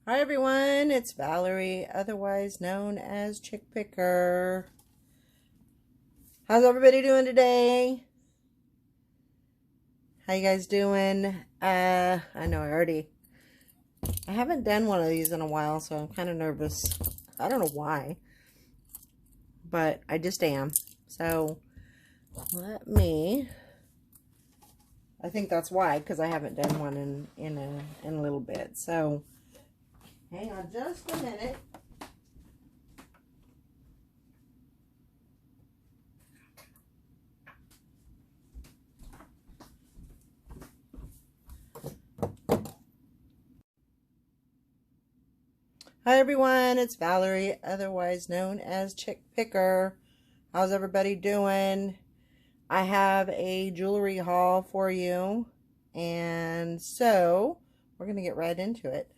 Hi everyone, it's Valerie, otherwise known as Chick Picker. How's everybody doing today? How you guys doing? I know I haven't done one of these in a while, so I'm kind of nervous. I don't know why, but I just am. So I think that's why, because I haven't done one in a little bit. So hang on just a minute. Hi everyone, it's Valerie, otherwise known as Chick Picker. How's everybody doing? I have a jewelry haul for you, and so we're going to get right into it.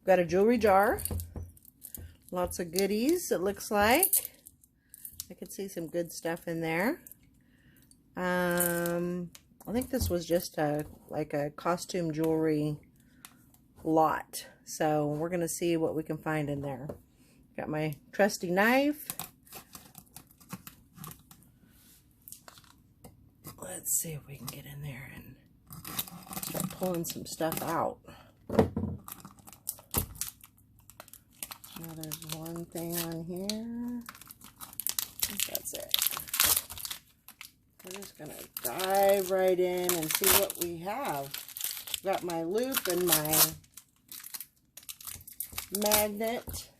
We've got a jewelry jar, lots of goodies it looks like. I could see some good stuff in there. I think this was just like a costume jewelry lot. So we're going to see what we can find in there. Got my trusty knife. Let's see if we can get in there and start pulling some stuff out. Now there's one thing on here. I think that's it. We're just going to dive right in and see what we have. Got my loop and my magnet,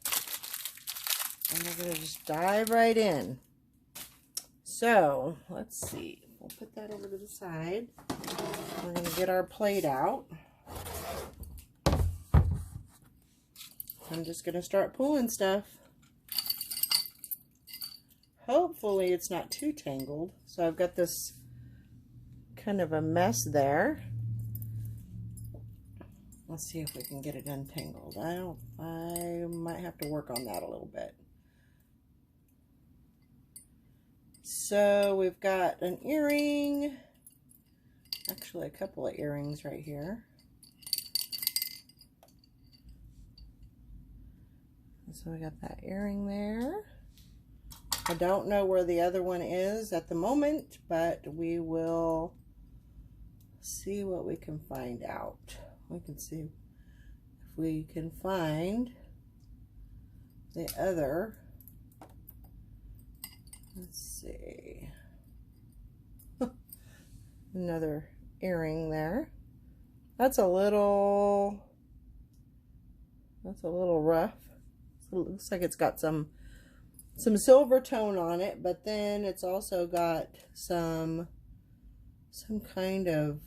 and we're going to just dive right in. So let's see, we'll put that over to the side. We're going to get our plate out. I'm just going to start pulling stuff. Hopefully it's not too tangled. So I've got this kind of a mess there. Let's see if we can get it untangled. I might have to work on that a little bit. So we've got an earring, actually a couple of earrings right here. So we got that earring there. I don't know where the other one is at the moment, but we will see what we can find out. We can see if we can find the other. Let's see. Another earring there. That's a little rough. It looks like it's got some silver tone on it, but then it's also got some kind of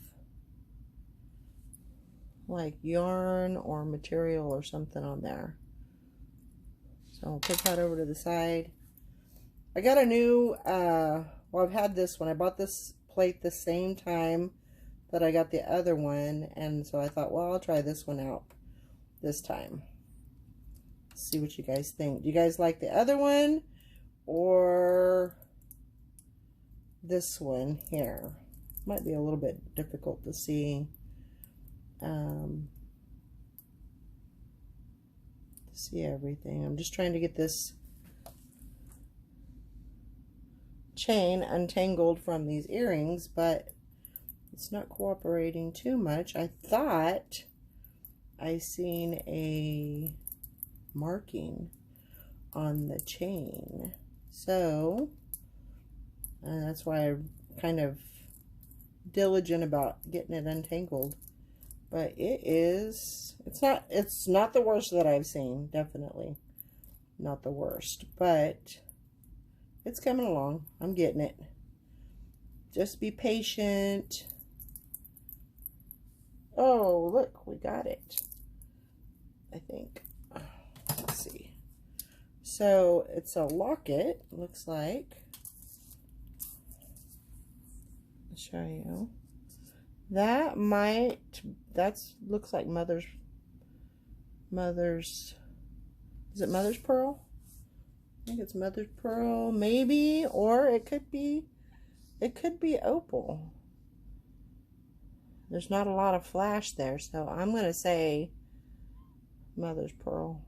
like yarn or material or something on there. So I'll put that over to the side. I got a new, well, I've had this one. I bought this plate the same time that I got the other one, and so I thought, well, I'll try this one out this time. See what you guys think. Do you guys like the other one or this one here? Might be a little bit difficult to see. See everything. I'm just trying to get this chain untangled from these earrings, but it's not cooperating too much. I thought I seen a marking on the chain, so that's why I'm kind of diligent about getting it untangled. But it's not the worst that I've seen. Definitely not the worst, but it's coming along. I'm getting it. Just be patient. Oh, look, we got it, I think. Let's see. So it's a locket, looks like. I'll show you. That looks like mother's, is it mother's pearl? I think it's mother's pearl, maybe, or it could be opal. There's not a lot of flash there, so I'm going to say Mother's pearl.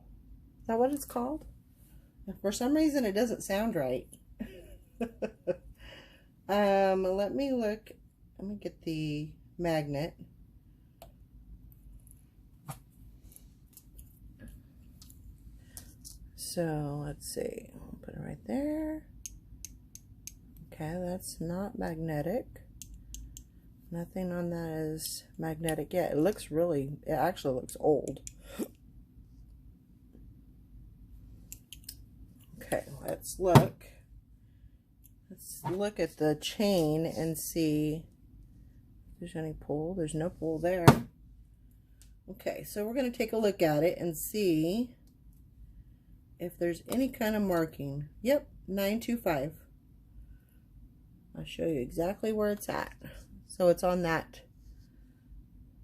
Is that what it's called? For some reason, it doesn't sound right. Let me look. Let me get the magnet. So let's see. I'll put it right there. Okay, that's not magnetic. Nothing on that is magnetic yet. It looks really, it actually looks old. Okay, let's look. Let's look at the chain and see if there's any pull. There's no pull there. Okay, so we're going to take a look at it and see if there's any kind of marking. Yep, 925. I'll show you exactly where it's at. So it's on that,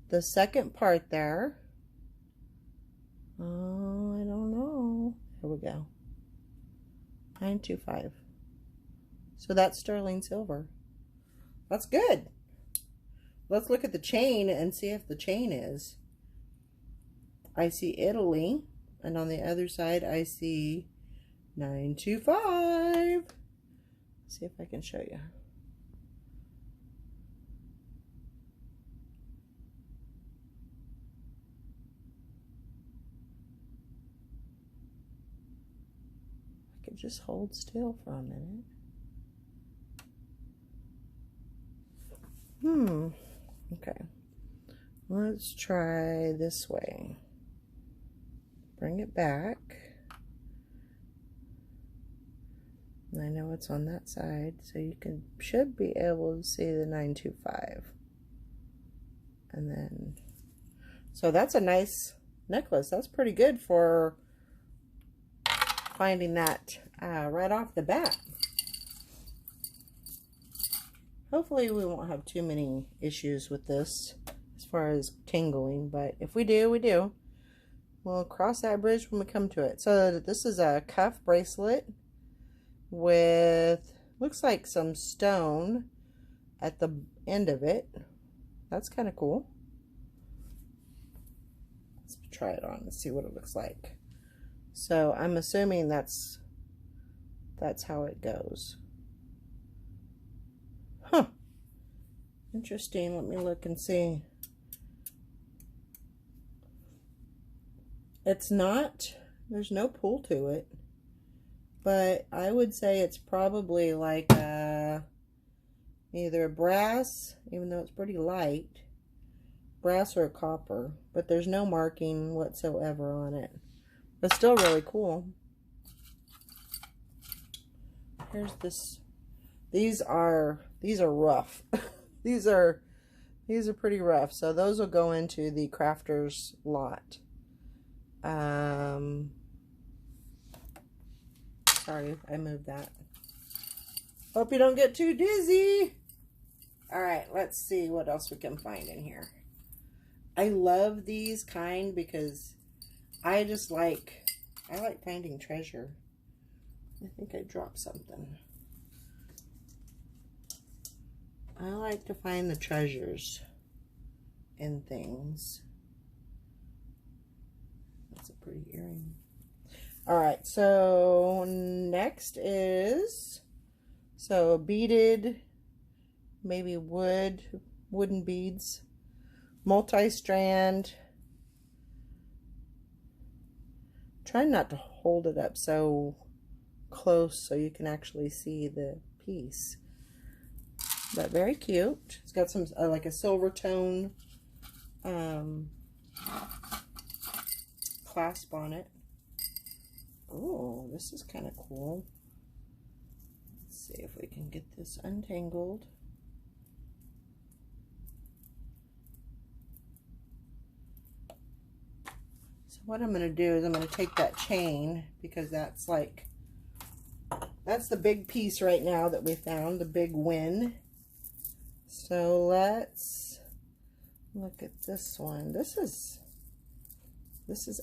the second part there. Oh, I don't know. Here we go. 925. So that's sterling silver. That's good. Let's look at the chain and see if the chain is. I see Italy, and on the other side I see 925. Let's see if I can show you. I could just hold still for a minute. Okay. Let's try this way. Bring it back. I know it's on that side, so you should be able to see the 925. And then, so that's a nice necklace. That's pretty good for finding that right off the bat. Hopefully we won't have too many issues with this as far as tingling, but if we do, we do. We'll cross that bridge when we come to it. So this is a cuff bracelet with, looks like some stone at the end of it. That's kind of cool. Let's try it on and see what it looks like. So I'm assuming that's how it goes. Huh. Interesting. Let me look and see. It's not, there's no pull to it, but I would say it's probably like either a brass, even though it's pretty light, brass or a copper, but there's no marking whatsoever on it. But still really cool. Here's this. These are rough. these are pretty rough. So those will go into the crafter's lot. Sorry, I moved that. Hope you don't get too dizzy. All right, let's see what else we can find in here. I love these kind because I like finding treasure. I think I dropped something. I like to find the treasures in things. That's a pretty earring. All right, so next is, so beaded, maybe wooden beads, multi-strand. Try not to hold it up so close so you can actually see the piece. But very cute. It's got some like a silver tone clasp on it. Oh, this is kind of cool. Let's see if we can get this untangled. So what I'm going to do is I'm going to take that chain, because that's the big piece right now that we found, the big win. So let's look at this one. This is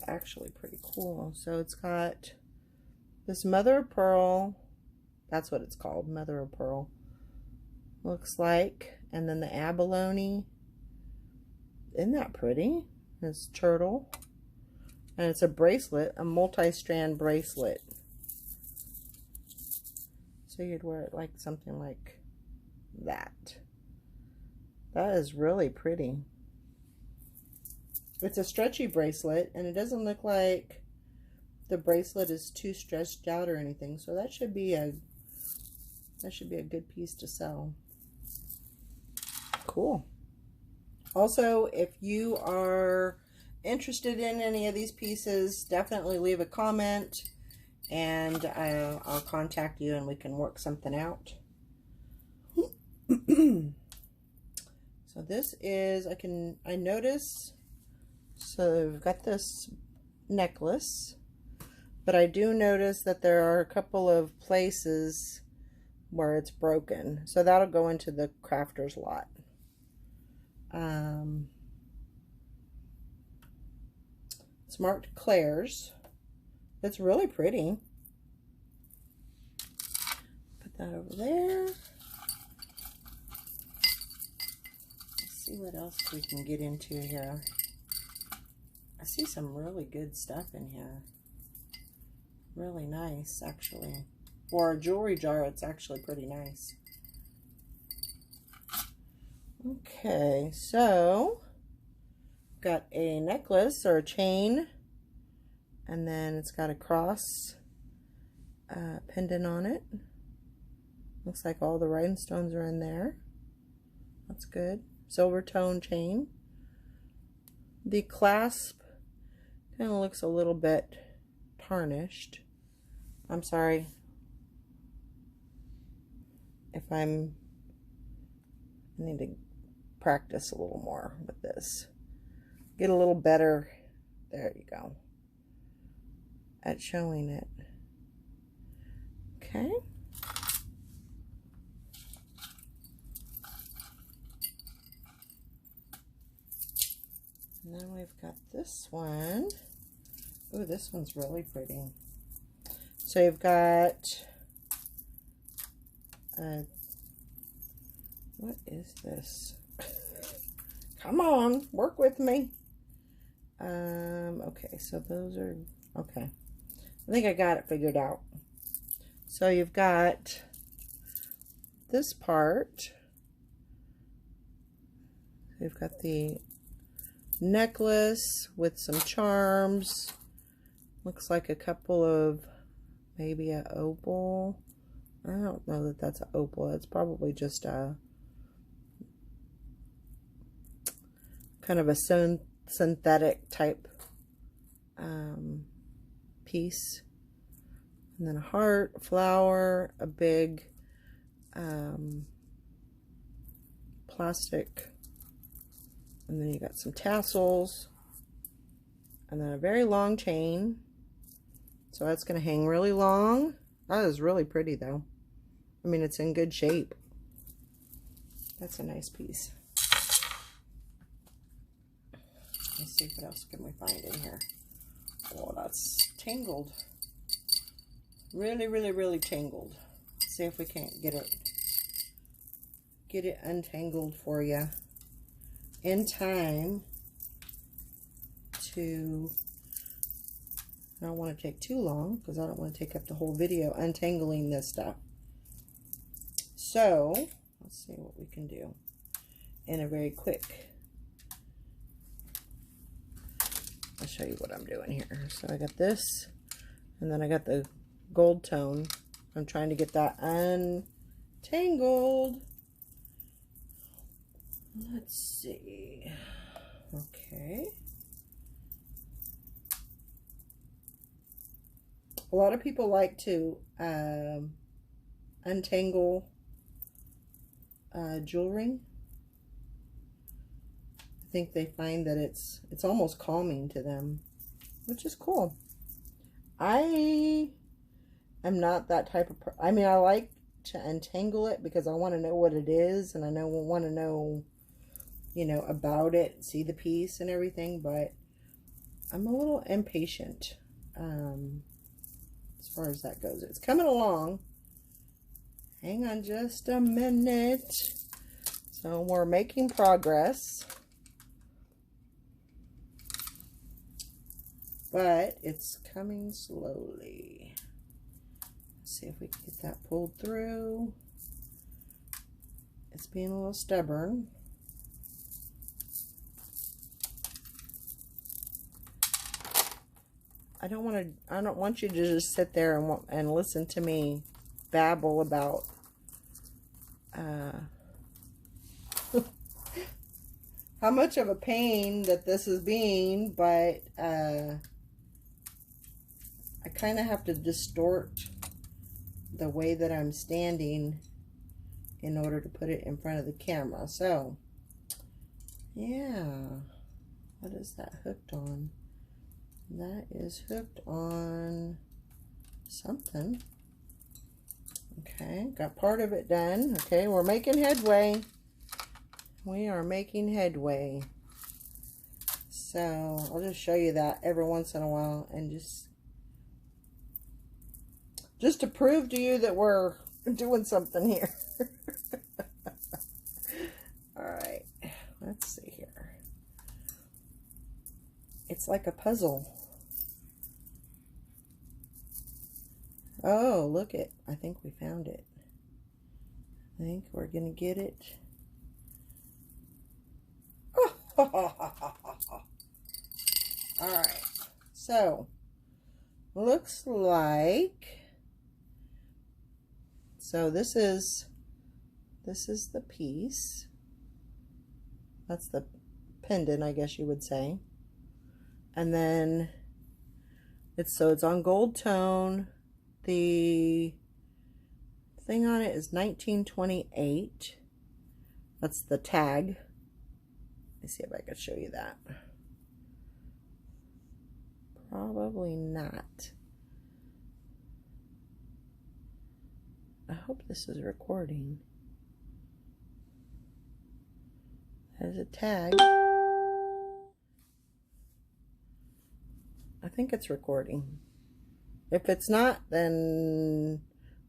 actually pretty cool. So it's got this mother of pearl. That's what it's called, mother of pearl. Looks like. And then the abalone. Isn't that pretty? This turtle. And it's a bracelet, a multi-strand bracelet. So you'd wear it like something like that. That is really pretty. It's a stretchy bracelet, and it doesn't look like the bracelet is too stretched out or anything. So that should be a good piece to sell. Cool. Also, if you are interested in any of these pieces, definitely leave a comment, and I'll contact you and we can work something out. So this is, I notice, so we've got this necklace, but I do notice that there are a couple of places where it's broken. So that'll go into the crafter's lot. It's marked Claire's. It's really pretty. Put that over there. Let's see what else we can get into here. I see some really good stuff in here. Really nice, actually. For a jewelry jar, it's actually pretty nice. Okay, so got a necklace or a chain, and then it's got a cross pendant on it. Looks like all the rhinestones are in there. That's good. Silver tone chain. The clasp kind of looks a little bit tarnished. I'm sorry if I need to practice a little more with this. Get a little better, there you go, at showing it. Okay. And then we've got this one. Ooh, this one's really pretty. So you've got, what is this? Come on, work with me. Okay, so those are, okay. I think I got it figured out. So you've got this part. You've got the necklace with some charms. Looks like a couple of, maybe an opal. I don't know that that's an opal. It's probably just a kind of a synthetic type piece. And then a heart, a flower, a big plastic, and then you got some tassels, and then a very long chain. So that's going to hang really long. That is really pretty though. I mean, it's in good shape. That's a nice piece. Let's see what else can we find in here. Oh, that's tangled. Really, really, really tangled. Let's see if we can't get it untangled for you in time to, I don't want to take too long because I don't want to take up the whole video untangling this stuff. So let's see what we can do in a very quick. I'll show you what I'm doing here. So I got this, and then I got the gold tone. I'm trying to get that untangled. Let's see. Okay. A lot of people like to untangle jewelry. I think they find that it's almost calming to them, which is cool. I am not that type of I mean, I like to untangle it because I want to know what it is, and I want to know, you know, about it, see the piece and everything, but I'm a little impatient as far as that goes. It's coming along. Hang on just a minute. So we're making progress. but it's coming slowly. Let's see if we can get that pulled through. It's being a little stubborn. I don't want you to just sit there and listen to me babble about how much of a pain that this is being, but I kind of have to distort the way that I'm standing in order to put it in front of the camera. So, yeah. What is that hooked on? That is hooked on something. Okay, got part of it done. Okay, we're making headway. We are making headway. So I'll just show you that every once in a while, and just to prove to you that we're doing something here. All right, let's see here. It's like a puzzle. Oh, look it. I think we found it. I think we're going to get it. All right. So, looks like, so this is the piece. That's the pendant, I guess you would say. And then it's on gold tone. The thing on it is 1928. That's the tag. Let's see if I can show you that. Probably not. I hope this is recording. There's a tag. I think it's recording. If it's not, then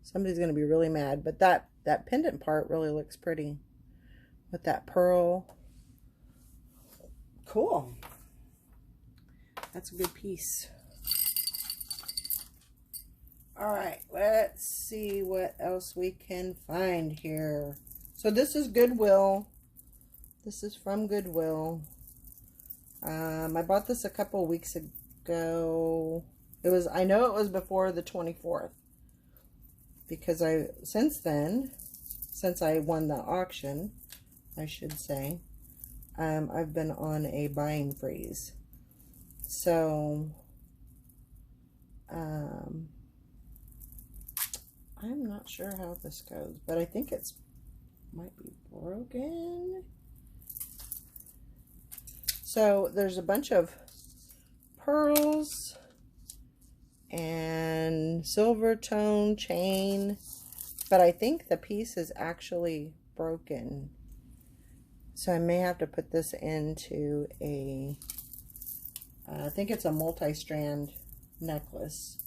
somebody's going to be really mad. But that pendant part really looks pretty with that pearl. Cool. That's a good piece. All right, let's see what else we can find here. So this is Goodwill. This is from Goodwill. I bought this a couple weeks ago. I know it was before the 24th, because since I won the auction, I should say, I've been on a buying freeze. So, I'm not sure how this goes, but I think might be broken. So there's a bunch of pearls and silver tone chain, but I think the piece is actually broken. So I may have to put this into I think it's a multi-strand necklace.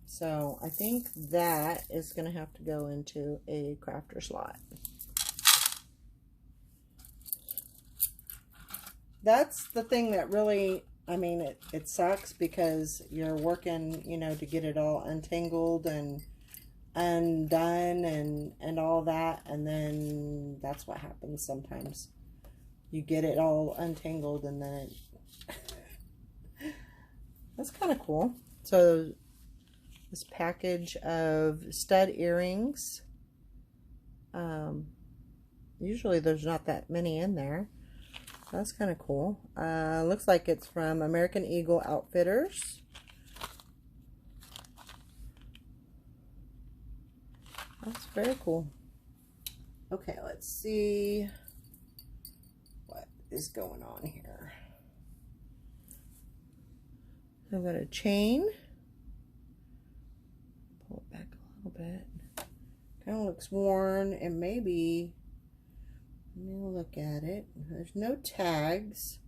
So I think that is going to have to go into a crafter slot. That's the thing that really, I mean, it sucks, because you're working, to get it all untangled and undone and all that, and then that's what happens sometimes. You get it all untangled, and then that's kind of cool. So this package of stud earrings, usually there's not that many in there. That's kind of cool. Looks like it's from American Eagle Outfitters. That's very cool. Okay, let's see what is going on here. I've got a chain. Pull it back a little bit. Kind of looks worn. It may be. Let me look at it. There's no tags,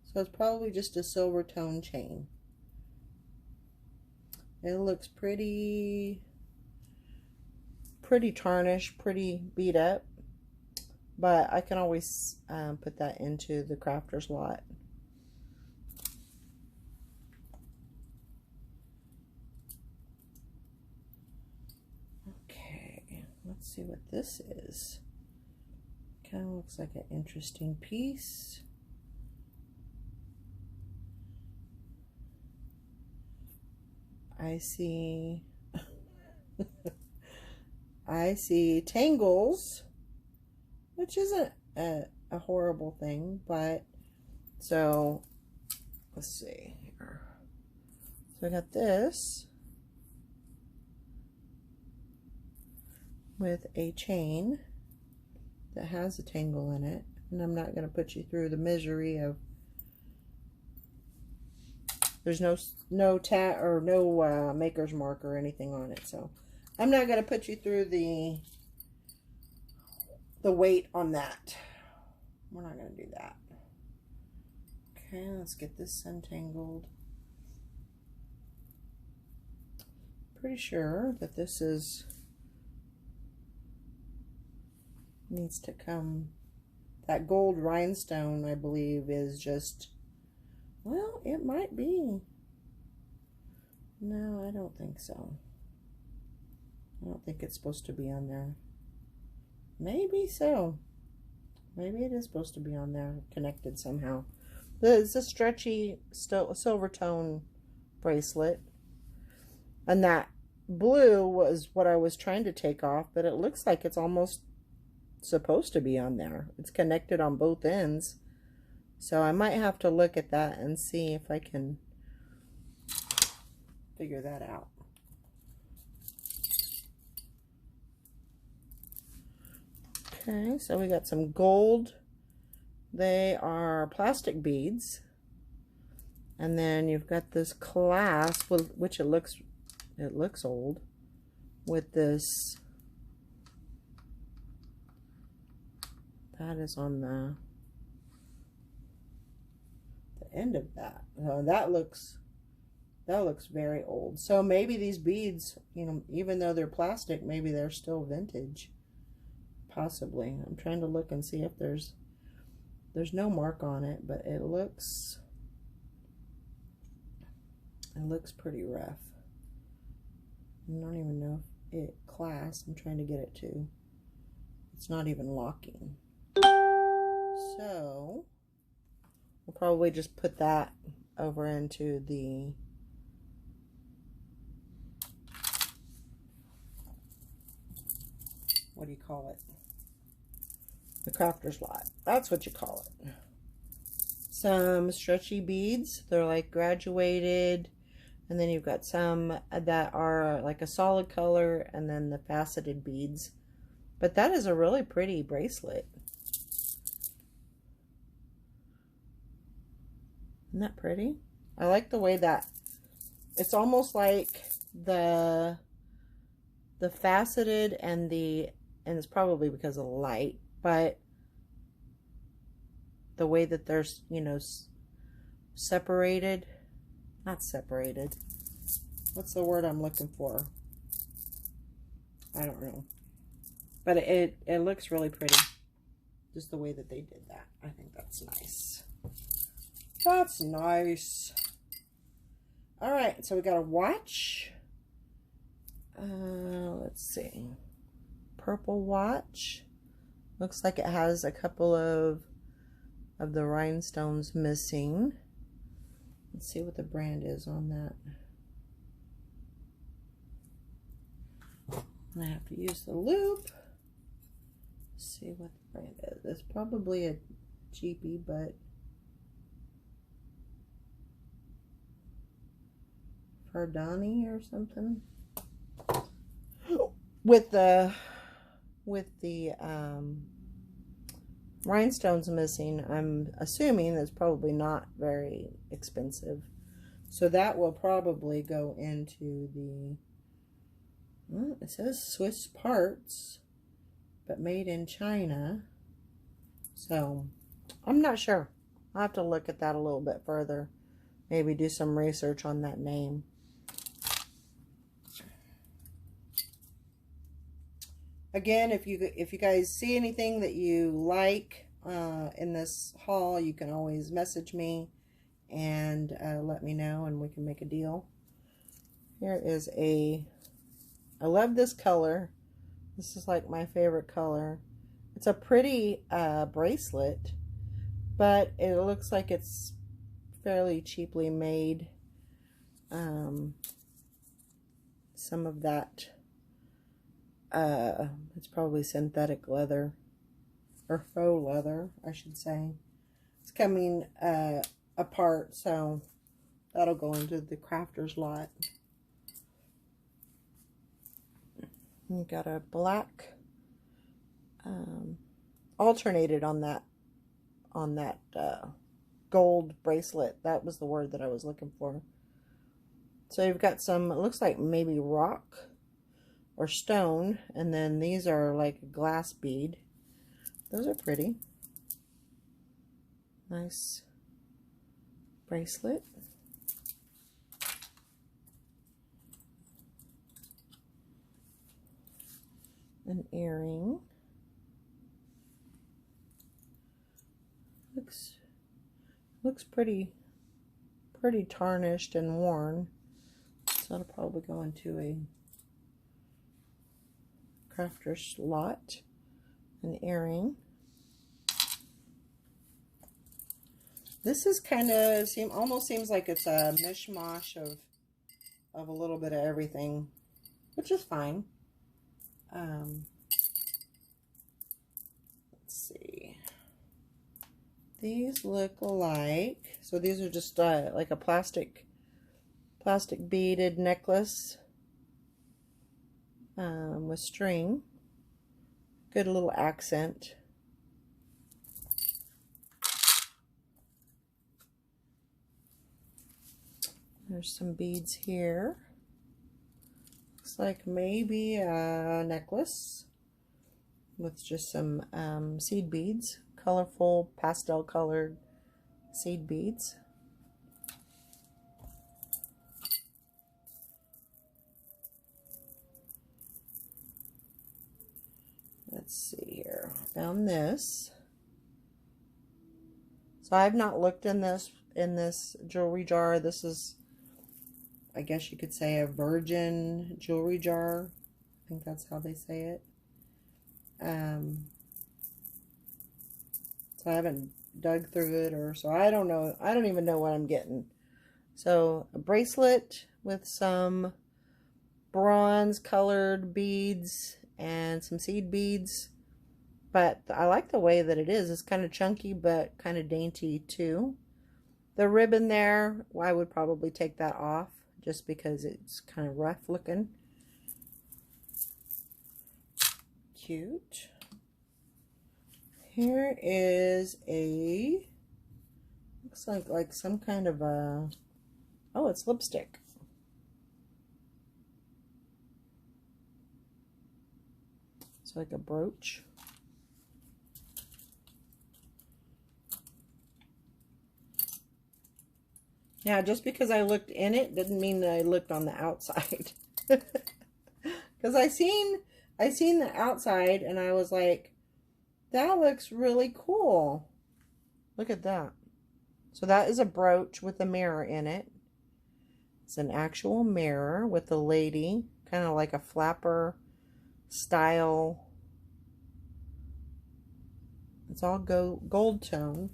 so it's probably just a silver tone chain. It looks pretty tarnished, pretty beat up, but I can always put that into the crafter's lot. Let's see what this is. Kind of looks like an interesting piece. I see I see tangles, which isn't a horrible thing, but so let's see here. So I got this with a chain that has a tangle in it, and I'm not going to put you through the misery of there's no tat or no maker's mark or anything on it, so I'm not going to put you through the weight on that. We're not going to do that. Okay, let's get this untangled. Pretty sure that this is needs to come. That gold rhinestone, I believe, is just, well, it might be. No, I don't think so. I don't think it's supposed to be on there. Maybe so. Maybe it is supposed to be on there, connected somehow. It's a stretchy silver tone bracelet. And that blue was what I was trying to take off, but it looks like it's almost supposed to be on there. It's connected on both ends. So I might have to look at that and see if I can figure that out. Okay, so we got some gold. They are plastic beads. And then you've got this clasp, which it looks old, with this, that is on the end of that. That looks very old. So maybe these beads, you know, even though they're plastic, maybe they're still vintage. Possibly. I'm trying to look and see if there's no mark on it, but it looks pretty rough. I don't even know if it clasps. I'm trying to get it to. It's not even locking. So we'll probably just put that over into the what do you call it? The crafter's lot. That's what you call it. Some stretchy beads. They're like graduated. And then you've got some that are like a solid color, and then the faceted beads. But that is a really pretty bracelet. Isn't that pretty? I like the way that it's almost like the faceted and it's probably because of the light, but the way that there's, you know, separated, not separated. What's the word I'm looking for? I don't know. But it looks really pretty. Just the way that they did that. I think that's nice. That's nice. All right, so we got a watch. Let's see. Purple watch. Looks like it has a couple of the rhinestones missing. Let's see what the brand is on that. I have to use the loop. Let's see what the brand is. It's probably a cheapie, but Fardani or something. With the rhinestones missing, I'm assuming that's probably not very expensive. So that will probably go into the, well, it says Swiss parts, but made in China. So I'm not sure. I'll have to look at that a little bit further. Maybe do some research on that name. Again, if you guys see anything that you like in this haul, you can always message me and let me know, and we can make a deal. Here is I love this color, This is like my favorite color. It's a pretty bracelet, but it looks like it's fairly cheaply made. Some of that, it's probably synthetic leather, or faux leather, I should say. It's coming apart, so that'll go into the crafter's lot. You got a black, alternated on that gold bracelet. That was the word that I was looking for. So you've got some, it looks like maybe rock or stone, and then these are like a glass bead. Those are pretty. Nice bracelet. An earring. Looks pretty tarnished and worn. So it'll probably go into a crafter's lot. An earring. This is kind of almost seems like it's a mishmash of a little bit of everything, which is fine. Let's see. These look like, so these are just like a plastic beaded necklace with string. Good little accent. There's some beads here. Looks like maybe a necklace with just some seed beads. Colorful, pastel colored seed beads. Let's see here. Found this. So I've not looked in this jewelry jar. This is, I guess you could say, a virgin jewelry jar. I think that's how they say it. So I haven't dug through it, or so I don't know. I don't even know what I'm getting. So a bracelet with some bronze colored beads and some seed beads. But I like the way that it is. It's kind of chunky, but kind of dainty too. The ribbon there, well, I would probably take that off just because it's kind of rough looking. Cute. Here is a, looks like some kind of a, oh, it's lipstick. It's like a brooch. Yeah, just because I looked in it didn't mean that I looked on the outside. Because I seen the outside and I was like, that looks really cool. Look at that. So that is a brooch with a mirror in it. It's an actual mirror with a lady, kind of like a flapper style. It's all gold tone.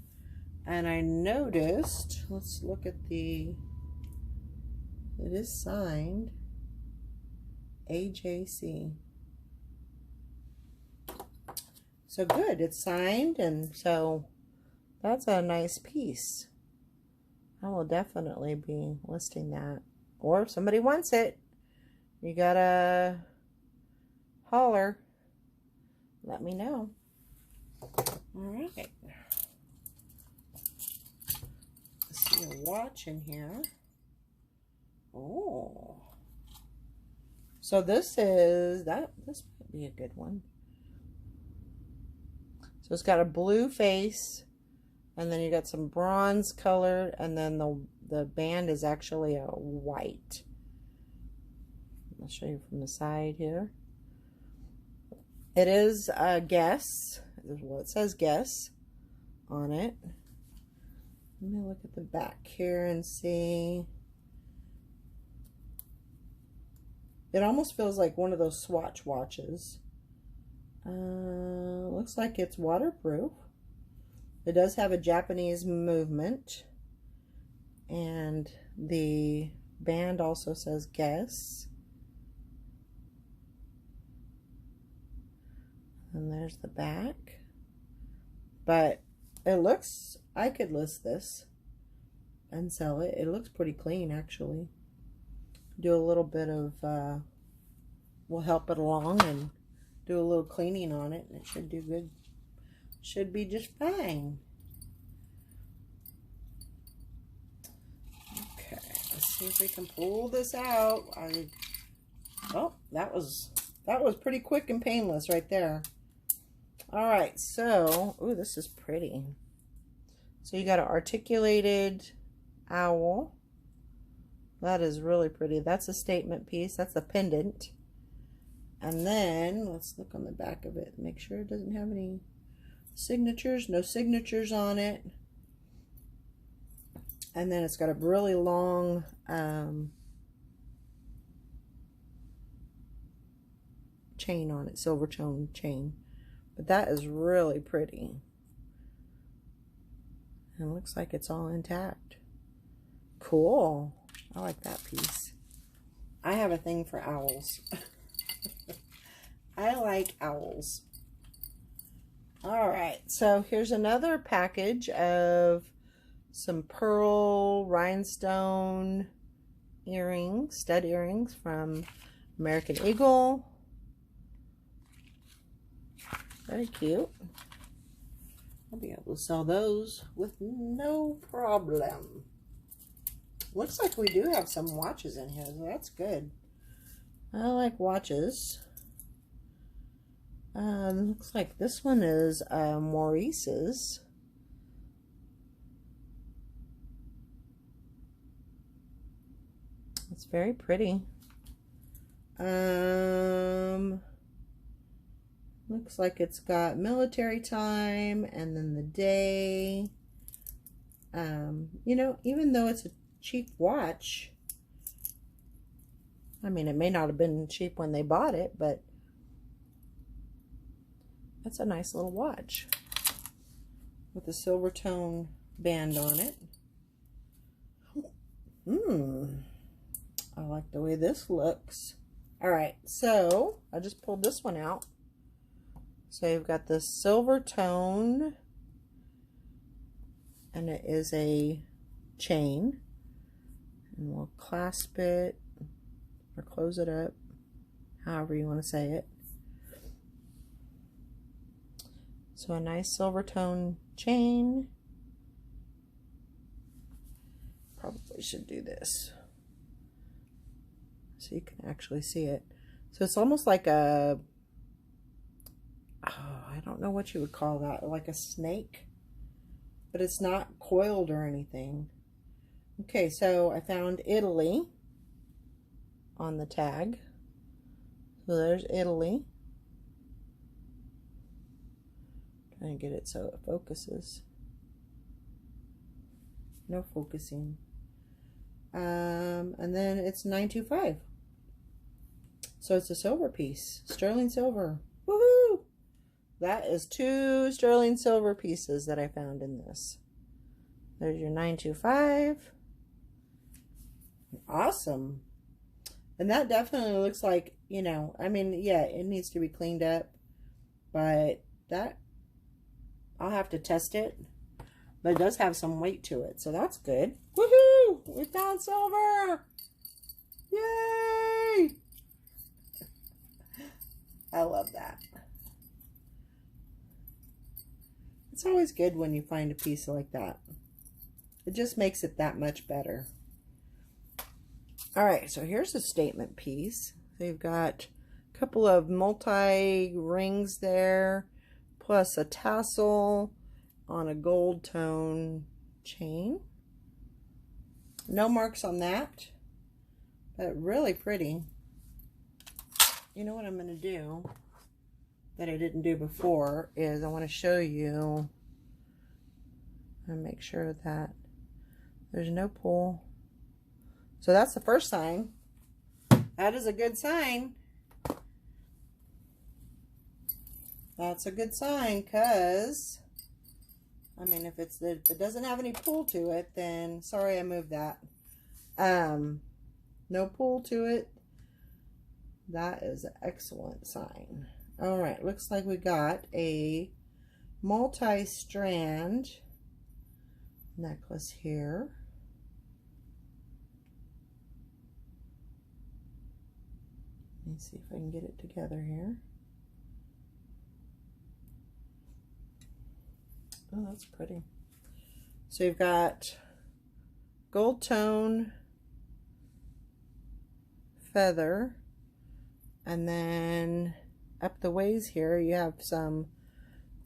And I noticed, let's look at it is signed AJC. So good, it's signed, and so that's a nice piece. I will definitely be listing that. Or if somebody wants it, you gotta holler. Let me know. All right. Let's see a watch in here. Oh. So this might be a good one. So it's got a blue face, and then you got some bronze colored, and then the band is actually a white. I'll show you from the side here. It is a guess. Well, it says guess on it. Let me look at the back here and see. It almost feels like one of those Swatch watches. Looks like it's waterproof. It does have a Japanese movement. And the band also says guess. And there's the back. But it looks, I could list this and sell it. It looks pretty clean, actually. Do a little bit of, we'll help it along and do a little cleaning on it, and it should do good. Should be just fine. Okay, let's see if we can pull this out. Oh, that was pretty quick and painless right there. All right, so, ooh, this is pretty. So you got an articulated owl. That is really pretty. That's a statement piece. That's a pendant. And then, let's look on the back of it. Make sure it doesn't have any signatures. No signatures on it. And then it's got a really long chain on it. Silver tone chain. But that is really pretty. And it looks like it's all intact. Cool. I like that piece. I have a thing for owls. I like owls. Alright, so here's another package of some pearl rhinestone earrings, stud earrings from American Eagle. Very cute. I'll be able to sell those with no problem. Looks like we do have some watches in here, so that's good. I like watches. Looks like this one is Maurice's. It's very pretty. Looks like it's got military time and then the day. You know, even though it's a cheap watch, I mean, it may not have been cheap when they bought it, but that's a nice little watch with a silver tone band on it. I like the way this looks. All right, so I just pulled this one out. So you've got this silver tone, and it is a chain, and we'll clasp it or close it up, however you want to say it. So a nice silver tone chain. Probably should do this so you can actually see it. So it's almost like a, I don't know what you would call that, like a snake, but it's not coiled or anything. Okay, so I found Italy on the tag. So there's Italy. Trying to get it so it focuses. No focusing. And then it's 925. So it's a silver piece. Sterling silver. Woohoo! That is 2 sterling silver pieces that I found in this. There's your 925. Awesome. And that definitely looks like, you know, I mean, yeah, it needs to be cleaned up. But that, I'll have to test it. But it does have some weight to it, so that's good. Woohoo! We found silver! Yay! I love that. It's always good when you find a piece like that. It just makes it that much better. Alright, so here's a statement piece. So you've got a couple of multi-rings there, plus a tassel on a gold tone chain. No marks on that, but really pretty. You know what I'm going to do that I didn't do before is I want to show you and make sure that there's no pull. So that's the first sign. That is a good sign. That's a good sign, because, I mean, if it doesn't have any pull to it, then, sorry I moved that. No pull to it. That is an excellent sign. All right, looks like we got a multi-strand necklace here. Let me see if I can get it together here. Oh, that's pretty. So you've got gold tone feather, and then up the ways here you have some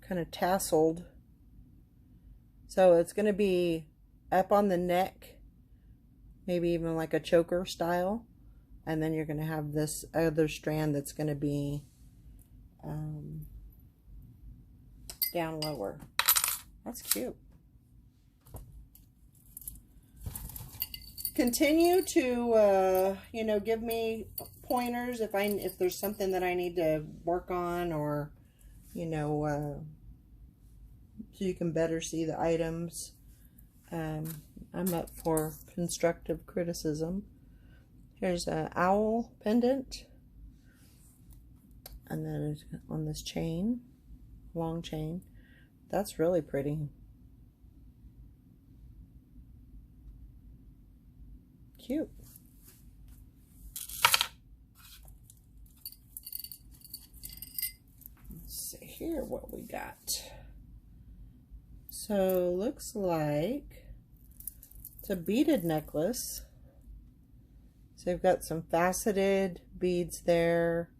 kind of tasseled. So it's going to be up on the neck, maybe even like a choker style, and then you're going to have this other strand that's going to be down lower. That's cute. Continue to you know, give me pointers if there's something that I need to work on, or you know, so you can better see the items. I'm up for constructive criticism. Here's an owl pendant, and then on this chain, long chain. That's really pretty. Cute. Let's see here what we got. So looks like it's a beaded necklace. So you've got some faceted beads there,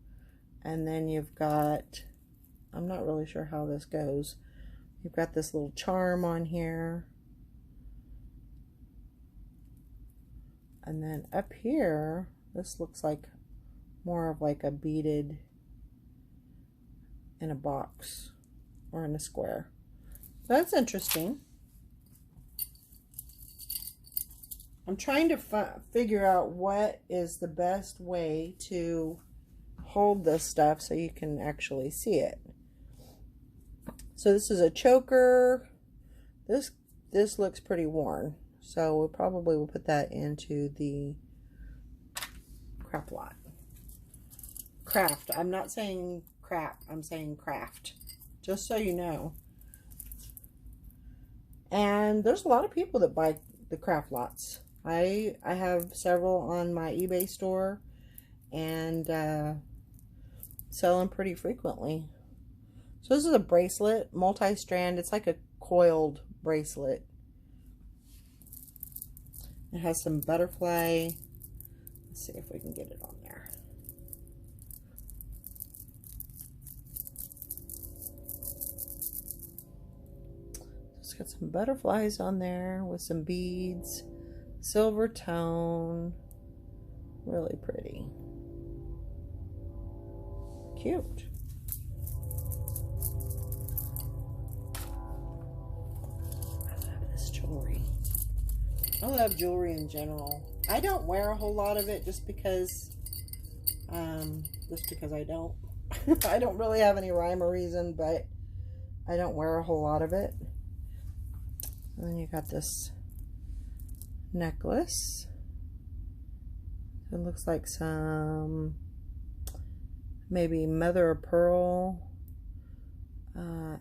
and then you've got, I'm not really sure how this goes. You've got this little charm on here. And then up here, this looks like more of like a beaded in a box or in a square. So that's interesting. I'm trying to figure out what is the best way to hold this stuff so you can actually see it. So this is a choker. This looks pretty worn. So we probably will put that into the craft lot. Craft. I'm not saying crap. I'm saying craft. Just so you know. And there's a lot of people that buy the craft lots. I have several on my eBay store, and sell them pretty frequently. So this is a bracelet, multi-strand. It's like a coiled bracelet. It has some butterfly. Let's see if we can get it on there. It's got some butterflies on there with some beads, silver tone, really pretty. Cute. Jewelry. I love jewelry in general. I don't wear a whole lot of it just because I don't. I don't really have any rhyme or reason, but I don't wear a whole lot of it. And then you got this necklace. It looks like some maybe mother of pearl,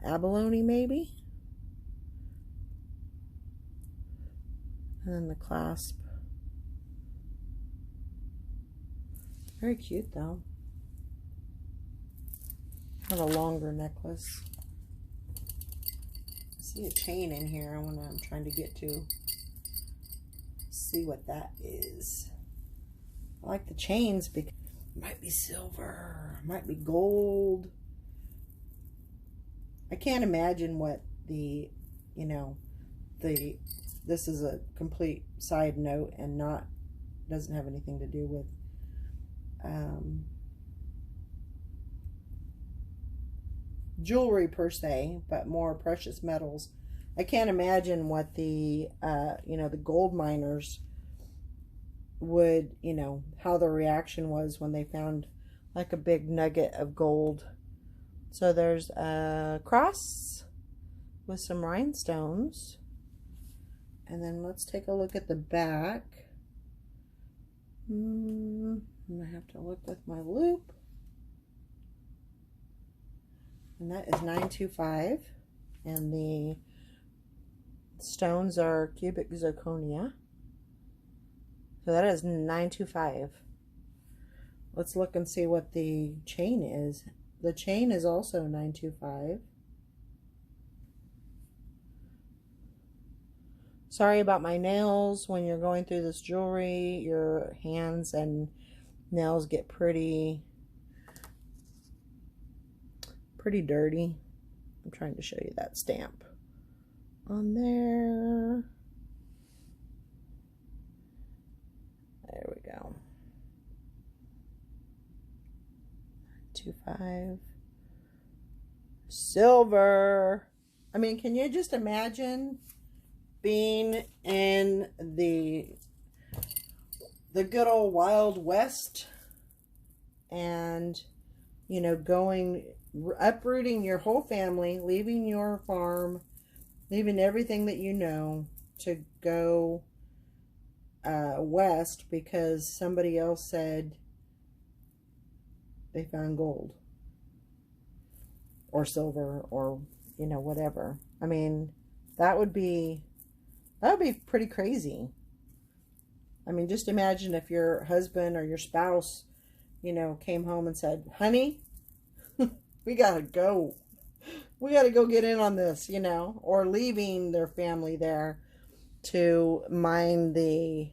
abalone maybe. And then the clasp. Very cute though. Kind of a longer necklace. I see a chain in here. I'm trying to get to see what that is. I like the chains because it might be silver, it might be gold. I can't imagine what the, you know, this is a complete side note and doesn't have anything to do with jewelry per se, but more precious metals. I can't imagine what the you know, the gold miners would, you know, how their reaction was when they found like a big nugget of gold So there's a cross with some rhinestones. And then let's take a look at the back. I'm gonna have to look with my loop. And that is 925. And the stones are cubic zirconia. So that is 925. Let's look and see what the chain is. The chain is also 925. Sorry about my nails. When you're going through this jewelry, your hands and nails get pretty dirty. I'm trying to show you that stamp on there. There we go. 925. Silver. I mean, can you just imagine being in the good old Wild West and, you know, uprooting your whole family, leaving your farm, leaving everything that you know to go west because somebody else said they found gold or silver or, you know, whatever. I mean, that would be pretty crazy. I mean, just imagine if your husband or your spouse, you know, came home and said, honey, we gotta go. We gotta go get in on this, you know, or leaving their family there to mine the,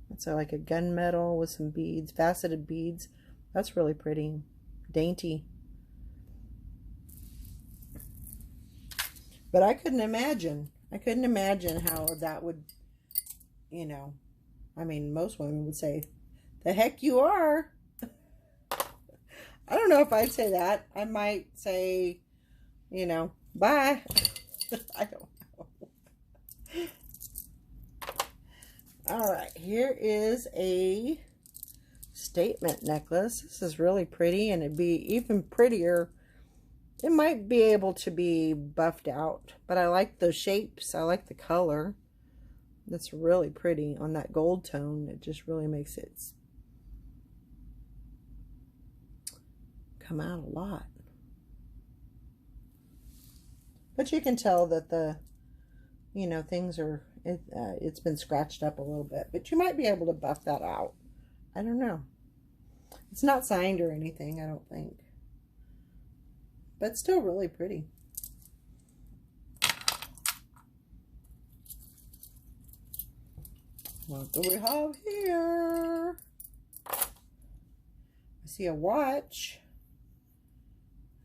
it's like a gunmetal with some beads, faceted beads. That's really pretty, dainty. But I couldn't imagine how that would, you know, I mean, most women would say, the heck you are. I don't know if I'd say that. I might say, you know, bye. I don't know. All right, here is a statement necklace. This is really pretty, and it'd be even prettier. It might be able to be buffed out, but I like those shapes. I like the color. That's really pretty on that gold tone. It just really makes it come out a lot. But you can tell that the, you know, things are, it's been scratched up a little bit, but you might be able to buff that out. I don't know. It's not signed or anything, I don't think. But still really pretty. What do we have here? I see a watch.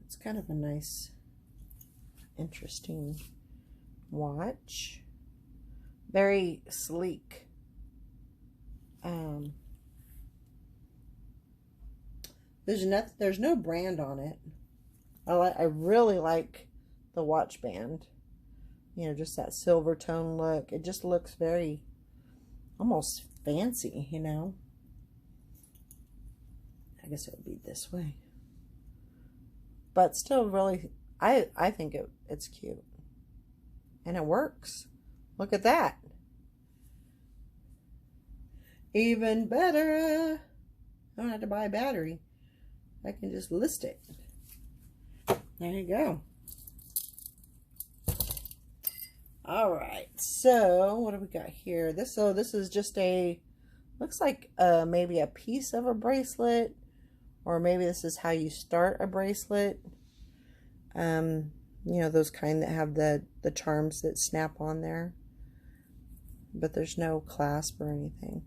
It's kind of a nice, interesting watch. Very sleek. There's no brand on it. I really like the watch band. You know, just that silver tone look. It just looks very, almost fancy, you know. I guess it would be this way. But still really, I think it's cute. And it works. Look at that. Even better. I don't have to buy a battery. I can just list it. There you go. All right. So what do we got here? This is just a, looks like maybe a piece of a bracelet, or maybe this is how you start a bracelet. You know, those kind that have the charms that snap on there, but there's no clasp or anything.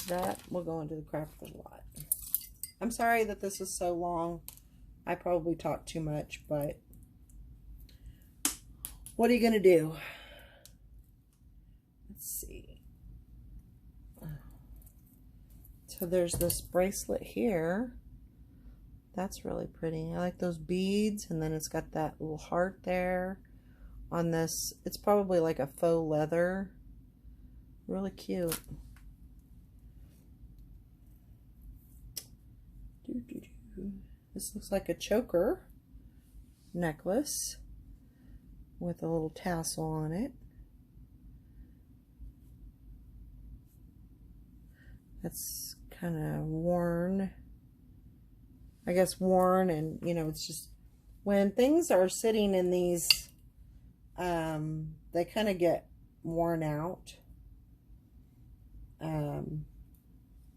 That will go into the crafters lot. I'm sorry that this is so long. I probably talk too much, but what are you going to do? Let's see. So there's this bracelet here. That's really pretty. I like those beads, and then it's got that little heart there on this. It's probably like a faux leather. Really cute. This looks like a choker necklace with a little tassel on it. That's kind of worn. I guess worn, and you know, it's just when things are sitting in these, they kind of get worn out.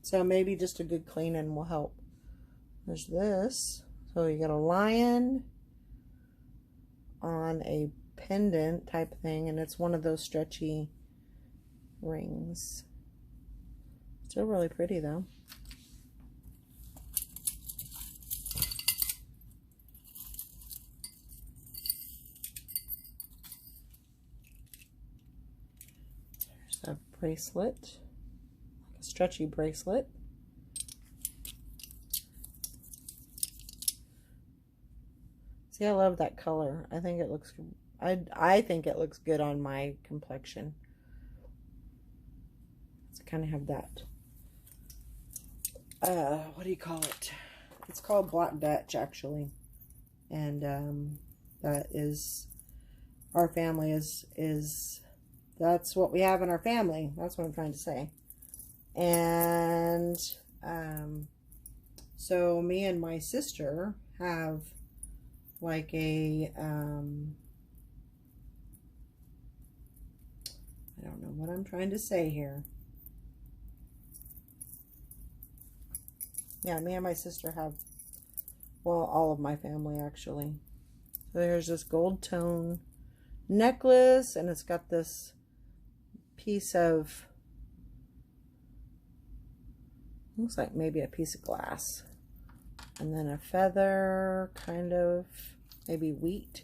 So maybe just a good cleaning will help. There's this. So you got a lion on a pendant type thing, and it's one of those stretchy rings. Still really pretty though. There's a bracelet, like a stretchy bracelet. See, I love that color. I think it looks, I think it looks good on my complexion. To kind of have that, what do you call it? It's called Black Dutch, actually. And that is, our family is, that's what we have in our family. That's what I'm trying to say. And so me and my sister have like a, I don't know what I'm trying to say here. Yeah, me and my sister have, well, all of my family actually. So there's this gold tone necklace, and it's got this piece of, looks like maybe a piece of glass, and then a feather, kind of, maybe wheat.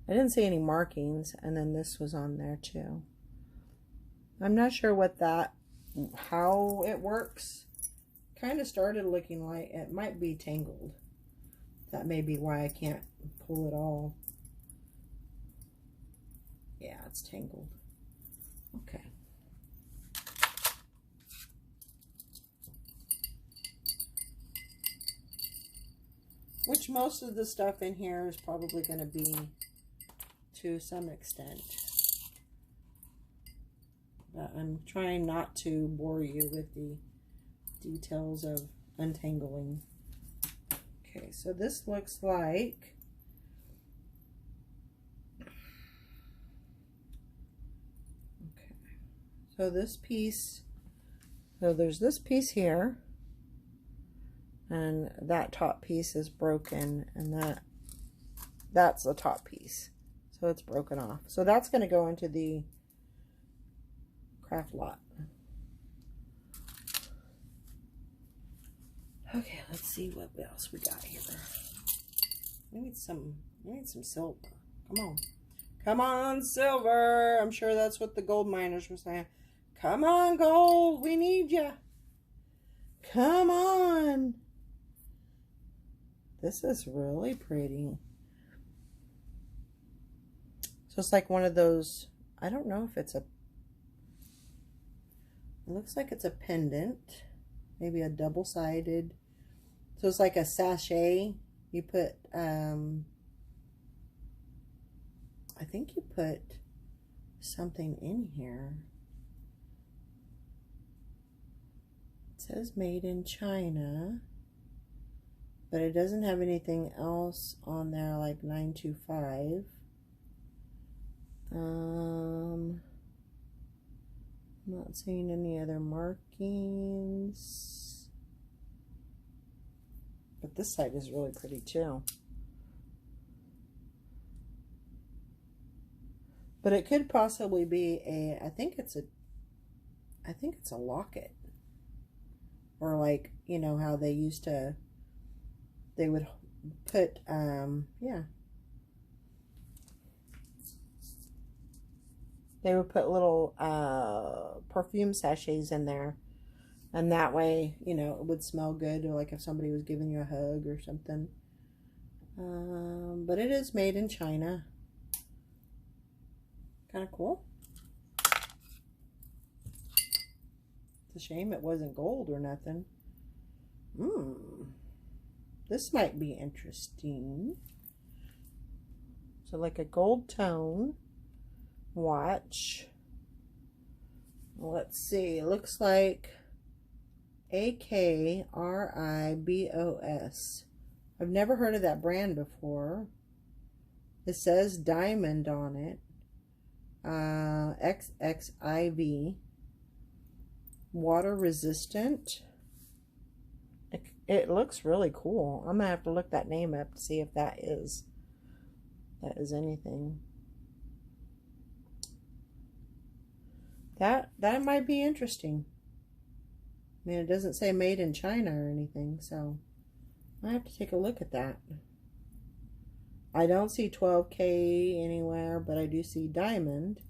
I didn't see any markings, and then this was on there too. I'm not sure what that, how it works. Kind of started looking like it might be tangled. That may be why I can't pull it all. Yeah, it's tangled. Okay. Which most of the stuff in here is probably going to be to some extent. But I'm trying not to bore you with the details of untangling. Okay, so this looks like, okay, so this piece, so there's this piece here, and that top piece is broken, and that's the top piece, so it's broken off. So that's going to go into the craft lot. Okay, let's see what else we got here. We need some silver. Come on. Come on, silver. I'm sure that's what the gold miners were saying. Come on, gold. We need ya. Come on. This is really pretty. So it's like one of those, I don't know if it's a, it looks like it's a pendant. Maybe a double-sided. So it's like a sachet. You put, I think you put something in here. It says made in China, but it doesn't have anything else on there like 925. I'm not seeing any other markings. But this side is really pretty too. But it could possibly be a, I think it's a locket. Or like, you know how they used to, they would put, yeah. They would put little perfume sachets in there. And that way, you know, it would smell good. Or like if somebody was giving you a hug or something. But it is made in China. Kind of cool. It's a shame it wasn't gold or nothing. this might be interesting. So like a gold tone watch. Let's see. It looks like AKRIBOS. I've never heard of that brand before. It says diamond on it. XXIV. Water resistant. It looks really cool. I'm gonna have to look that name up to see if that is anything. That might be interesting. I mean, it doesn't say made in China or anything, so I have to take a look at that. I don't see 12K anywhere, but I do see diamond.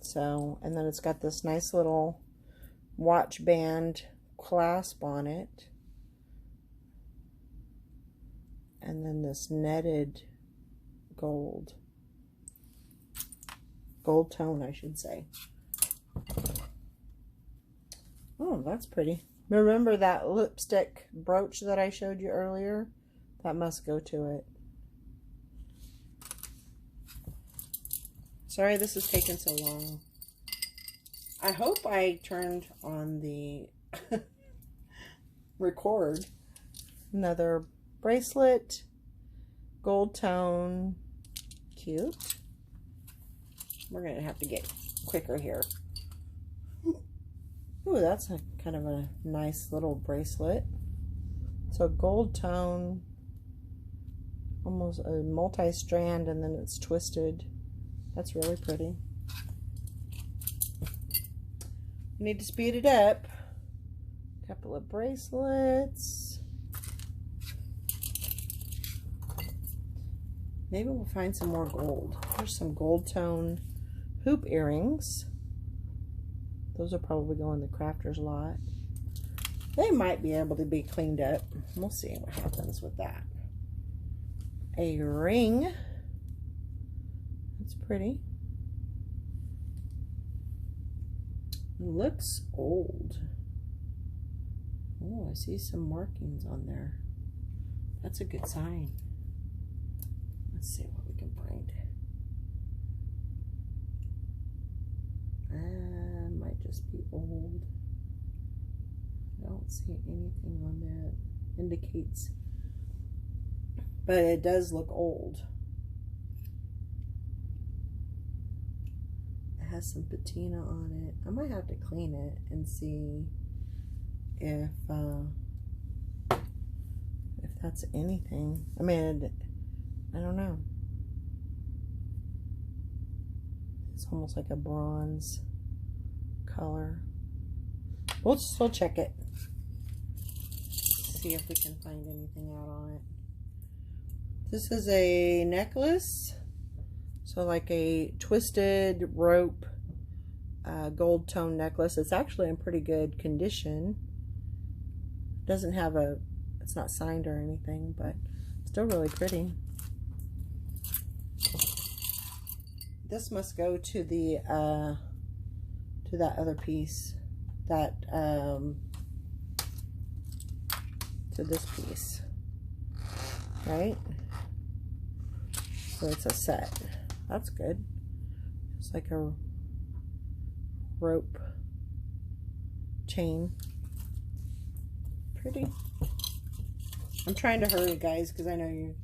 So, and then it's got this nice little watch band clasp on it. And then this netted gold tone, I should say. Oh, that's pretty. Remember that lipstick brooch that I showed you earlier? That must go to it. Sorry this is taking so long. I hope I turned on the record. Another bracelet, gold tone, cute. We're gonna have to get quicker here. Ooh, that's a kind of a nice little bracelet. So gold tone, almost a multi-strand, and then it's twisted. That's really pretty. We need to speed it up. A couple of bracelets. Maybe we'll find some more gold. There's some gold tone hoop earrings. Those will probably go in the crafter's lot. They might be able to be cleaned up. We'll see what happens with that. A ring. That's pretty. Looks old. Oh, I see some markings on there. That's a good sign. Let's see what we can find. Might just be old. I don't see anything on there that indicates, but it does look old. It has some patina on it. I might have to clean it and see if that's anything. I mean, I don't know. It's almost like a bronze color. We'll check it. See if we can find anything out on it. This is a necklace. So like a twisted rope gold tone necklace. It's actually in pretty good condition. Doesn't have it's not signed or anything, but still really pretty. This must go to the to that other piece, that to this piece, right? So it's a set. That's good. It's like a rope chain. Pretty. I'm trying to hurry, guys, because I know you're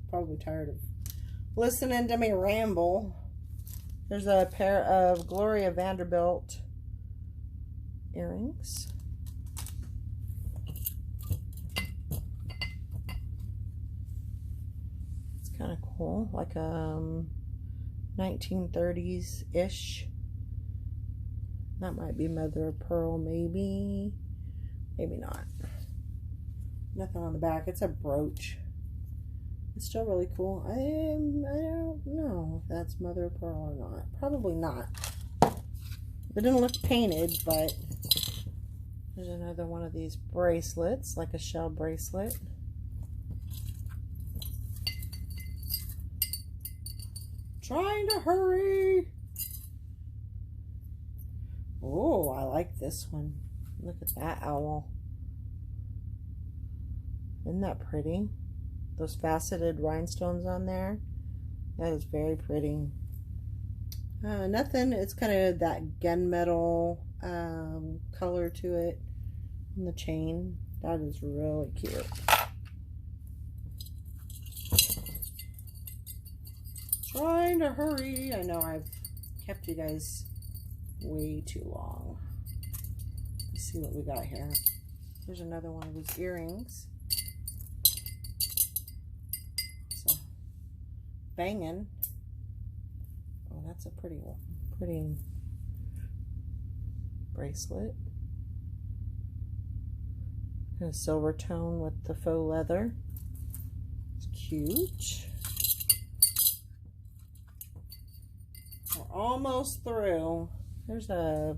probably tired of listening to me ramble. There's a pair of Gloria Vanderbilt earrings. It's kind of cool, like 1930s-ish. That might be mother of pearl, maybe. Maybe not. Nothing on the back. It's a brooch. It's still really cool. I don't know if that's mother of pearl or not. Probably not. It didn't look painted, but there's another one of these bracelets, like a shell bracelet. Trying to hurry. Oh, I like this one. Look at that owl. Isn't that pretty? Those faceted rhinestones on there. That is very pretty. Nothing, it's kind of that gunmetal color to it on the chain. That is really cute. Trying to hurry. I know I've kept you guys way too long. Let's see what we got here. Here's another one of these earrings. So, banging. Oh, that's a pretty one. Pretty bracelet. And a silver tone with the faux leather. It's cute. We're almost through. There's a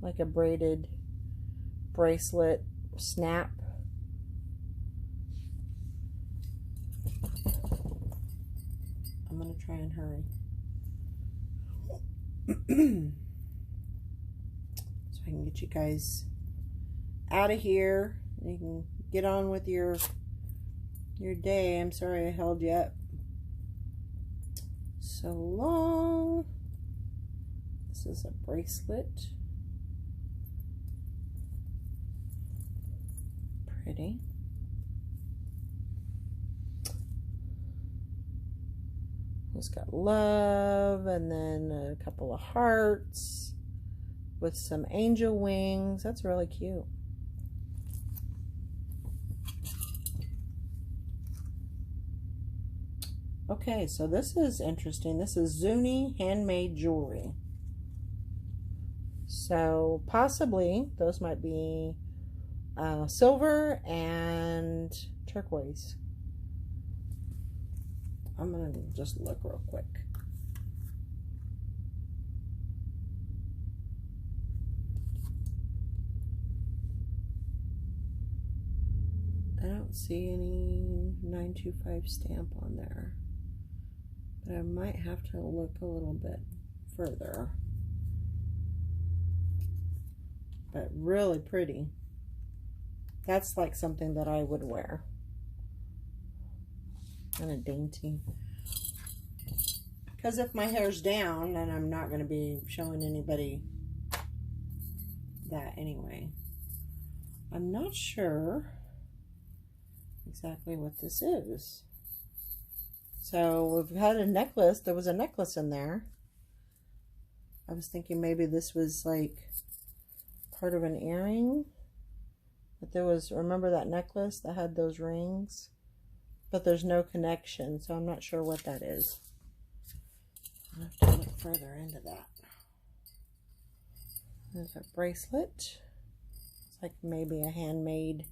like a braided bracelet snap. I'm gonna try and hurry. So I can get you guys out of here. You can get on with your day. I'm sorry I held you up so long. This is a bracelet. Pretty. It's got love and then a couple of hearts with some angel wings. That's really cute. Okay, so this is interesting. This is Zuni handmade jewelry. So possibly those might be silver and turquoise. I'm going to just look real quick. I don't see any 925 stamp on there. But I might have to look a little bit further. But really pretty. That's like something that I would wear. Kind of dainty. Because if my hair's down, then I'm not going to be showing anybody that anyway. I'm not sure exactly what this is. So we've had a necklace. There was a necklace in there. I was thinking maybe this was like part of an earring. But there was, remember that necklace that had those rings? But there's no connection, so I'm not sure what that is. I'll have to look further into that. There's a bracelet. It's like maybe a handmade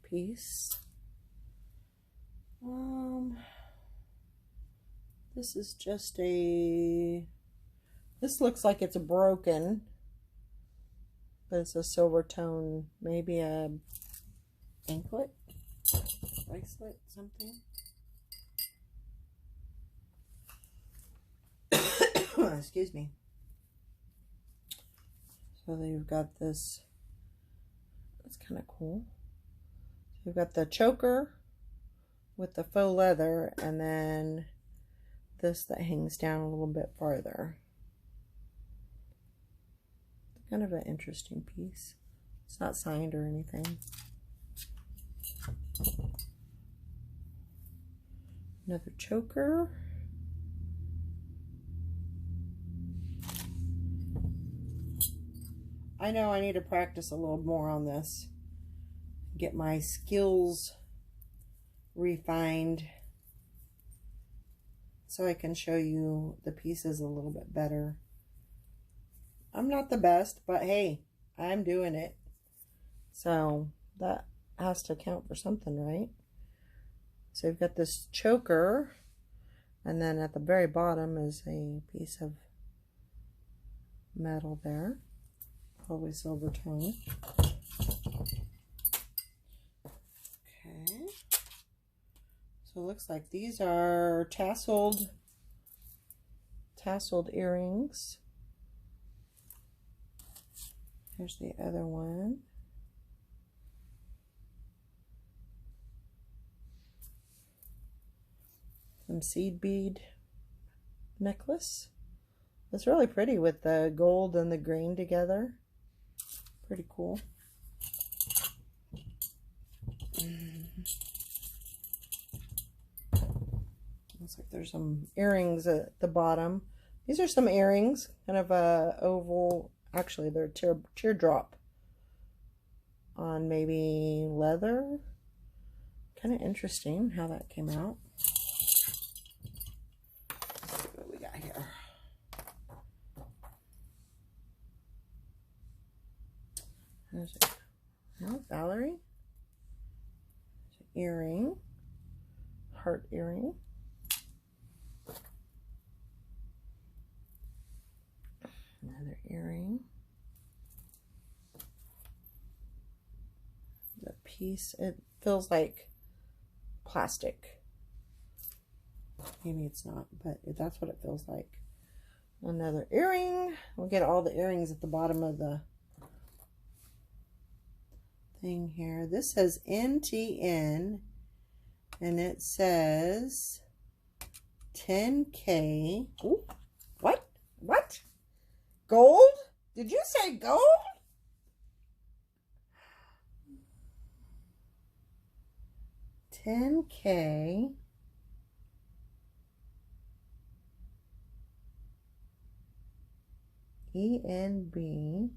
piece. This is just a, this looks like it's broken, but it's a silver tone, maybe a anklet, bracelet, something. Excuse me. So you've got this, that's kind of cool. You've got the choker with the faux leather, and then this that hangs down a little bit farther. Kind of an interesting piece. It's not signed or anything. Another choker. I know I need to practice a little more on this. Get my skills refined so I can show you the pieces a little bit better. I'm not the best, but hey, I'm doing it. So that has to count for something, right? So you've got this choker, and then at the very bottom is a piece of metal there, probably silver tone. Okay. So it looks like these are tasseled earrings. Here's the other one. Some seed bead necklace. It's really pretty with the gold and the green together. Pretty cool. Looks like there's some earrings at the bottom. These are some earrings, kind of a oval. Actually, they're teardrop on maybe leather. Kind of interesting how that came out. Let's see what we got here. There's a Valerie. There's an earring. Heart earring. Another earring. The piece, it feels like plastic. Maybe it's not, but that's what it feels like. Another earring. We'll get all the earrings at the bottom of the thing here. This says NTN, and it says 10K. Ooh, what? What? Gold? Did you say gold? $10K. ENB.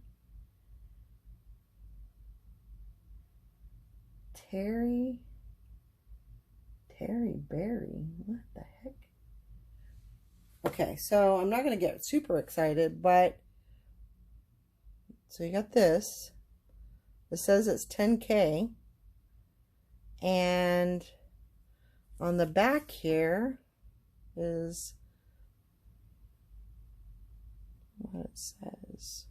Terry Berry. What the heck? Okay, so I'm not going to get super excited, but so you got this. It says it's 10K. And on the back here is what it says.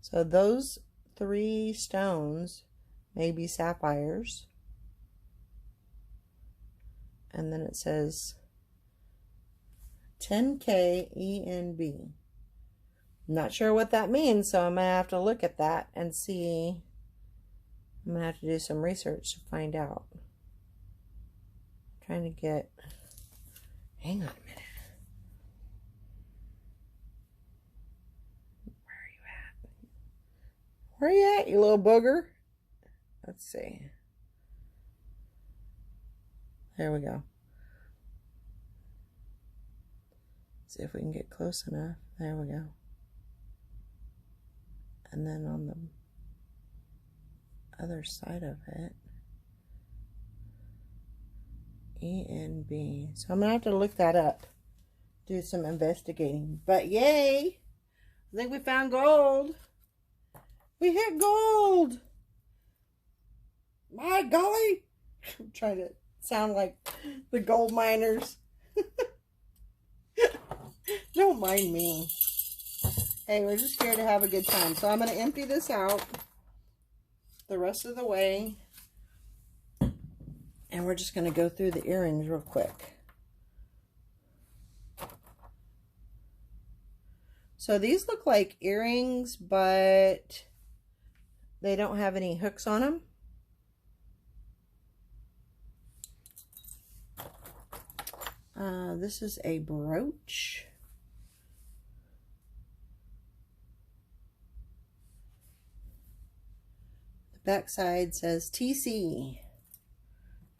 So those 3 stones may be sapphires. And then it says 10K ENB. Not sure what that means, so I'm going to have to look at that and see. I'm going to have to do some research to find out. I'm trying to get... Hang on a minute. Where are you at, you little booger? Let's see. There we go. See if we can get close enough. There we go. And then on the other side of it, ENB. So I'm gonna have to look that up, do some investigating. But yay, I think we found gold. We hit gold. My golly. I'm trying to sound like the gold miners. Don't mind me. Hey, we're just here to have a good time. So I'm going to empty this out the rest of the way. And we're just going to go through the earrings real quick. So these look like earrings, but they don't have any hooks on them. This is a brooch. The back side says TC.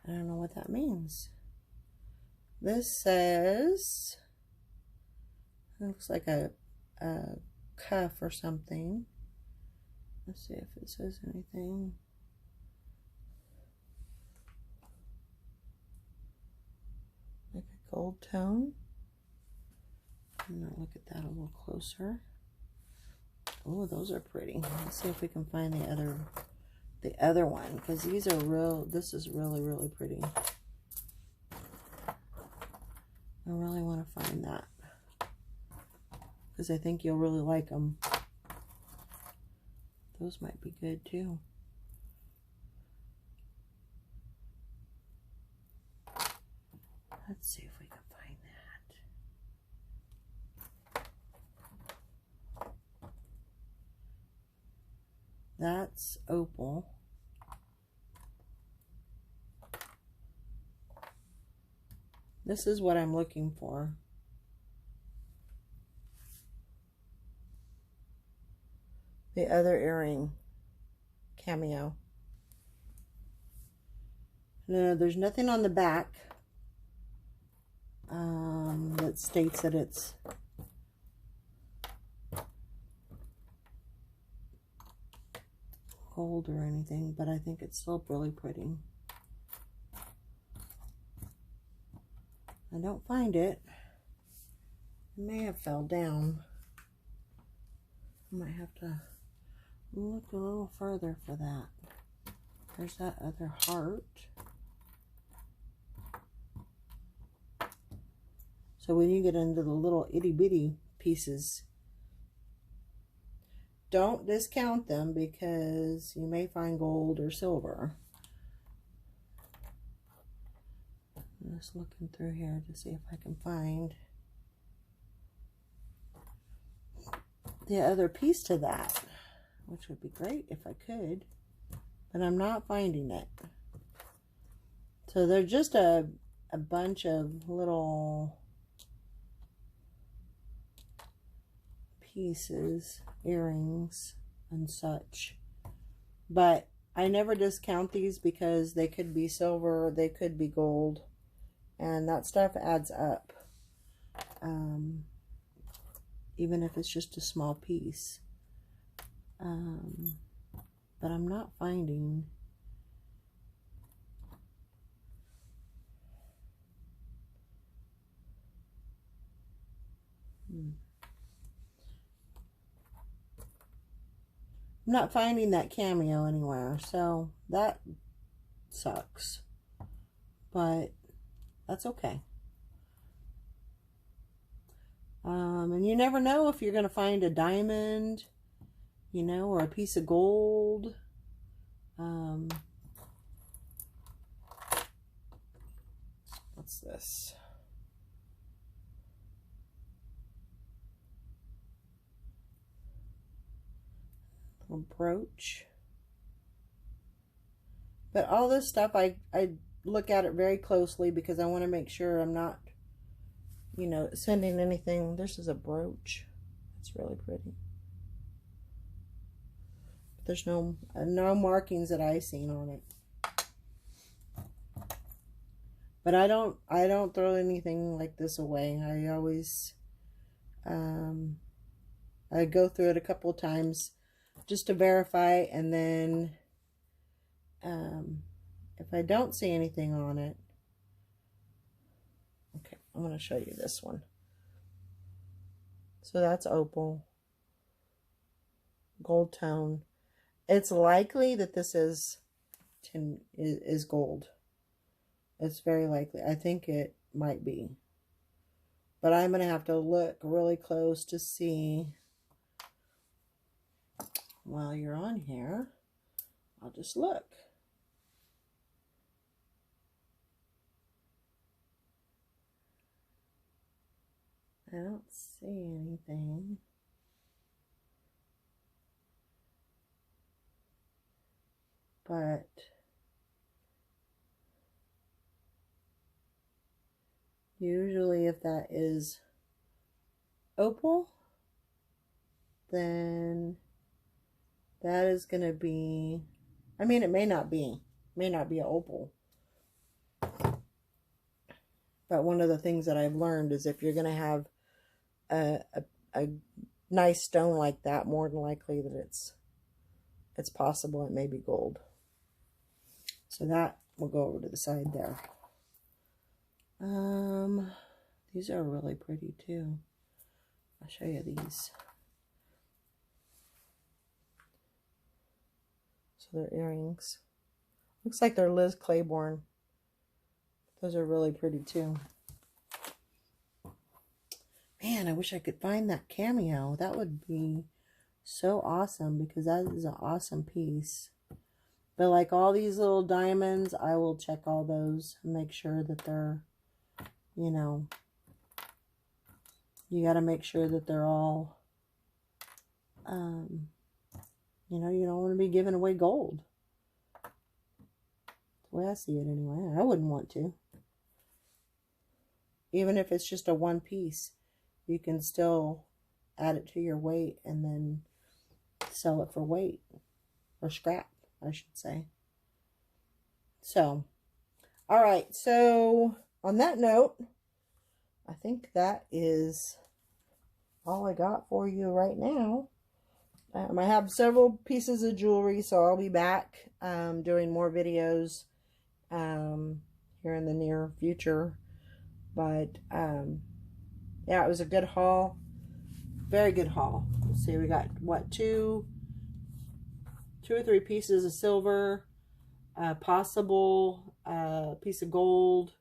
I don't know what that means. This says, it looks like a cuff or something. Let's see if it says anything. Like a gold tone. I'm gonna look at that a little closer. Oh, those are pretty. Let's see if we can find the other one, because these are real. This is really, really pretty. I really want to find that, because I think you'll really like them. Those might be good too. Let's see if we can find that. That's opal. This is what I'm looking for. The other earring cameo. No, there's nothing on the back that states that it's gold or anything, but I think it's still really pretty. I don't find it. It may have fell down. I might have to look a little further for that. There's that other heart. So when you get into the little itty bitty pieces, don't discount them because you may find gold or silver. I'm just looking through here to see if I can find the other piece to that, which would be great if I could, but I'm not finding it. So they're just a bunch of little pieces, earrings and such, but I never discount these because they could be silver, they could be gold, and that stuff adds up, even if it's just a small piece. But I'm not finding I'm not finding that cameo anywhere, so that sucks, but that's okay. And you never know if you're going to find a diamond, you know, or a piece of gold. What's this? Little brooch. But all this stuff, I look at it very closely because I want to make sure I'm not, you know, sending anything. This is a brooch. It's really pretty. There's no markings that I've seen on it. But I don't throw anything like this away. I always I go through it a couple times just to verify, and then if I don't see anything on it, okay, I'm going to show you this one. So that's opal, gold tone. It's likely that this is gold. It's very likely. I think it might be. But I'm going to have to look really close to see. While you're on here, I'll just look. I don't see anything. But usually if that is opal, then that is going to be, I mean, it may not be an opal. But one of the things that I've learned is if you're going to have a nice stone like that, more than likely that it's possible it may be gold. So that will go over to the side there. These are really pretty too. I'll show you these. So they're earrings. Looks like they're Liz Claiborne. Those are really pretty too. Man, I wish I could find that cameo. That would be so awesome because that is an awesome piece. But like all these little diamonds, I will check all those and make sure that they're, you know, you got to make sure that they're all, you know, you don't want to be giving away gold. That's the way I see it anyway. I wouldn't want to. Even if it's just a one piece, you can still add it to your weight and then sell it for weight, or scrap, I should say. So, all right. So on that note, I think that is all I got for you right now. I have several pieces of jewelry, so I'll be back doing more videos here in the near future. But yeah, it was a good haul. Very good haul. Let's see, we got what, two or three pieces of silver, possible piece of gold.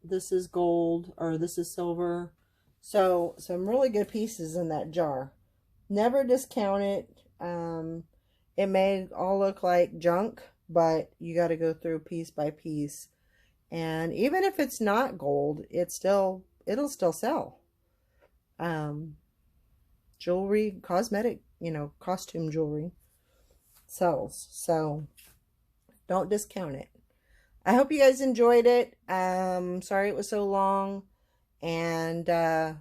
This is gold, or this is silver. So some really good pieces in that jar. Never discount it. It may all look like junk, but you got to go through piece by piece. And even if it's not gold, it'll still sell. Jewelry, cosmetic, costume jewelry sells. So don't discount it. I hope you guys enjoyed it. Sorry it was so long. And I'll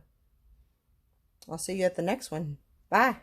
see you at the next one. Bye.